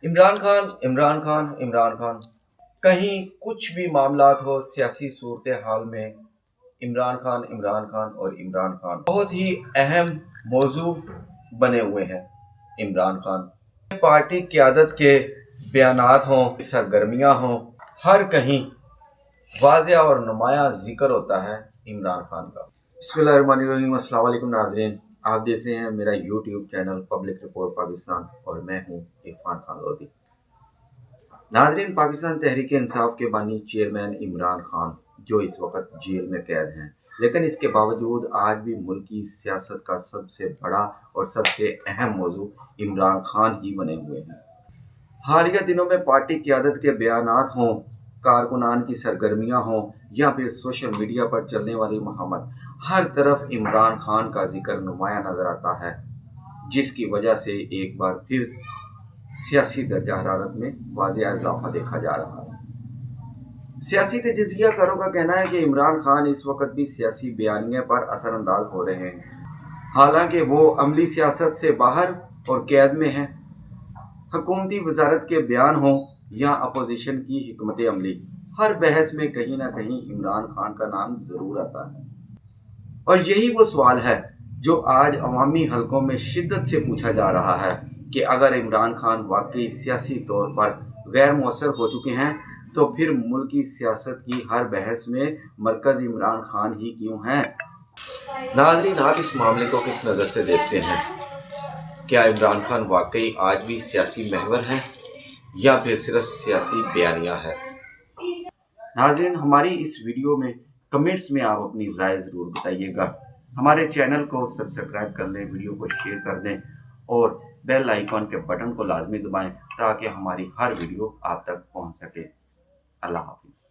عمران خان عمران خان عمران خان کہیں کچھ بھی معاملات ہو سیاسی صورتحال میں عمران خان اور عمران خان بہت ہی اہم موضوع بنے ہوئے ہیں۔ عمران خان پارٹی قیادت کے بیانات ہوں، سرگرمیاں ہوں، ہر کہیں واضح اور نمایاں ذکر ہوتا ہے عمران خان کا۔ بسم اللہ الرحمن الرحیم۔ السلام علیکم ناظرین، آپ دیکھ رہے ہیں میرا YouTube channel public report Pakistan اور میں ہوں عرفان خان لودھی۔ ناظرین، پاکستان تحریک انصاف کے بانی چیئرمین عمران خان جو اس وقت جیل میں قید ہیں، لیکن اس کے باوجود آج بھی ملکی سیاست کا سب سے بڑا اور سب سے اہم موضوع عمران خان ہی بنے ہوئے ہیں۔ حالیہ دنوں میں پارٹی قیادت کے بیانات ہوں، کارکنان کی سرگرمیاں ہوں یا پھر سوشل میڈیا پر چلنے والی مہمات، ہر طرف عمران خان کا ذکر نمایاں نظر آتا ہے، جس کی وجہ سے ایک بار پھر سیاسی درجہ حرارت میں واضح اضافہ دیکھا جا رہا ہے۔ سیاسی تجزیہ کاروں کا کہنا ہے کہ عمران خان اس وقت بھی سیاسی بیانیے پر اثر انداز ہو رہے ہیں، حالانکہ وہ عملی سیاست سے باہر اور قید میں ہیں۔ حکومتی وزارت کے بیان ہوں یا اپوزیشن کی حکمت عملی، ہر بحث میں کہیں نہ کہیں عمران خان کا نام ضرور آتا ہے، اور یہی وہ سوال ہے جو آج عوامی حلقوں میں شدت سے پوچھا جا رہا ہے کہ اگر عمران خان واقعی سیاسی طور پر غیر مؤثر ہو چکے ہیں تو پھر ملکی سیاست کی ہر بحث میں مرکز عمران خان ہی کیوں ہیں؟ ناظرین، آپ اس معاملے کو کس نظر سے دیکھتے ہیں؟ کیا عمران خان واقعی آج بھی سیاسی محور ہیں یا پھر صرف سیاسی بیانیہ ہے؟ ناظرین، ہماری اس ویڈیو میں کمنٹس میں آپ اپنی رائے ضرور بتائیے گا۔ ہمارے چینل کو سبسکرائب کر لیں، ویڈیو کو شیئر کر دیں اور بیل آئیکن کے بٹن کو لازمی دبائیں تاکہ ہماری ہر ویڈیو آپ تک پہنچ سکے۔ اللہ حافظ۔